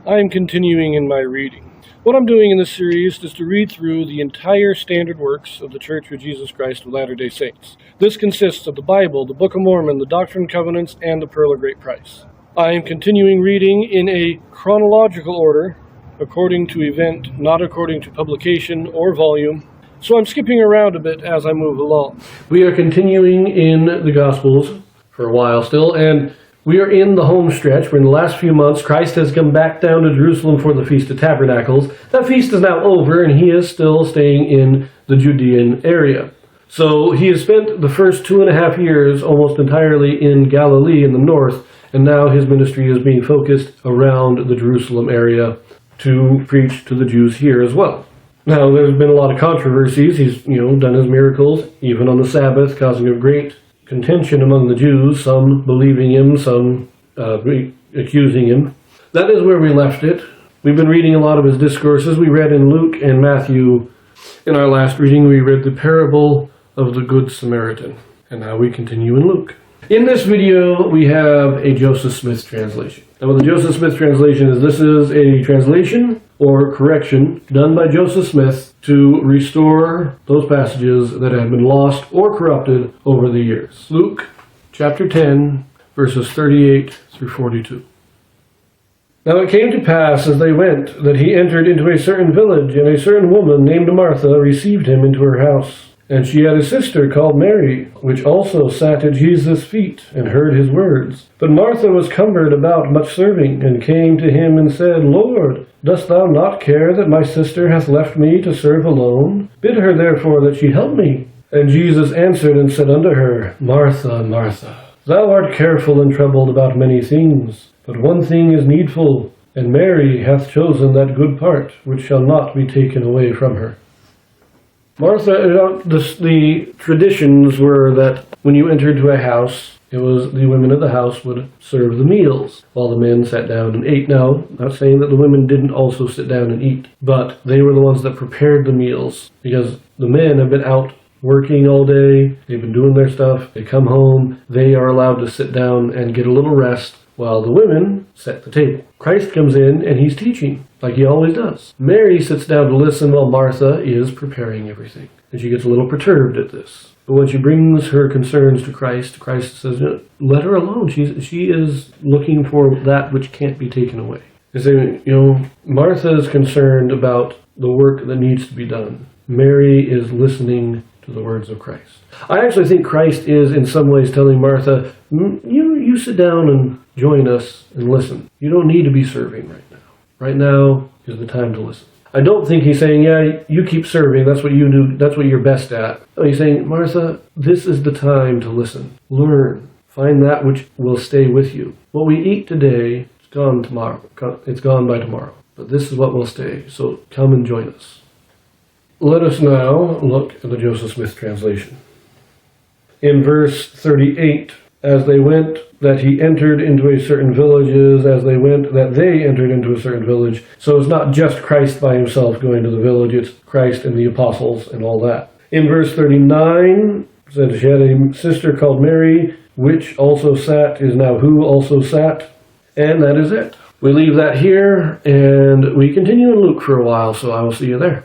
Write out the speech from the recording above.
I am continuing in my reading. What I'm doing in this series is to read through the entire standard works of the Church of Jesus Christ of Latter-day Saints. This consists of the Bible, the Book of Mormon, the Doctrine and Covenants, and the Pearl of Great Price. I am continuing reading in a chronological order, according to event, not according to publication or volume. So I'm skipping around a bit as I move along. We are continuing in the Gospels for a while still, and we are in the home stretch. We're in the last few months. Christ has come back down to Jerusalem for the Feast of Tabernacles. That feast is now over, and he is still staying in the Judean area. So he has spent the first 2.5 years almost entirely in Galilee in the north, and now his ministry is being focused around the Jerusalem area to preach to the Jews here as well. Now, there's been a lot of controversies. He's, done his miracles, even on the Sabbath, causing a great contention among the Jews, some believing him, some accusing him. That is where we left it. We've been reading a lot of his discourses. We read in Luke and Matthew. In our last reading, we read the parable of the Good Samaritan. And now we continue in Luke. In this video, we have a Joseph Smith translation. Now, what the Joseph Smith translation is, this is a translation or correction done by Joseph Smith to restore those passages that have been lost or corrupted over the years. Luke chapter 10, verses 38 through 42. Now it came to pass as they went that he entered into a certain village, and a certain woman named Martha received him into her house. And she had a sister called Mary, which also sat at Jesus' feet, and heard his words. But Martha was cumbered about much serving, and came to him and said, Lord, dost thou not care that my sister hath left me to serve alone? Bid her therefore that she help me. And Jesus answered and said unto her, Martha, Martha, thou art careful and troubled about many things, but one thing is needful, and Mary hath chosen that good part, which shall not be taken away from her. Martha, the traditions were that when you entered into a house, it was the women of the house would serve the meals while the men sat down and ate. Now, I'm not saying that the women didn't also sit down and eat, but they were the ones that prepared the meals, because the men have been out working all day, they've been doing their stuff, they come home, they are allowed to sit down and get a little rest while the women set the table. Christ comes in and he's teaching, like he always does. Mary sits down to listen while Martha is preparing everything. And she gets a little perturbed at this. But when she brings her concerns to Christ, Christ says, let her alone. She is looking for that which can't be taken away. They say, Martha is concerned about the work that needs to be done. Mary is listening to the words of Christ. I actually think Christ is in some ways telling Martha, you sit down and join us and listen. You don't need to be serving right now. Right now is the time to listen. I don't think he's saying, you keep serving, that's what you do, that's what you're best at. No, he's saying, Martha, this is the time to listen. Learn. Find that which will stay with you. What we eat today, it's gone tomorrow. It's gone by tomorrow. But this is what will stay, so come and join us. Let us now look at the Joseph Smith translation. In verse 38, as they went, that he entered into a certain villages, as they went, that they entered into a certain village. So it's not just Christ by himself going to the village, it's Christ and the apostles and all that. In verse 39, it said she had a sister called Mary, which also sat, is now who also sat, and that is it. We leave that here, and we continue in Luke for a while, so I will see you there.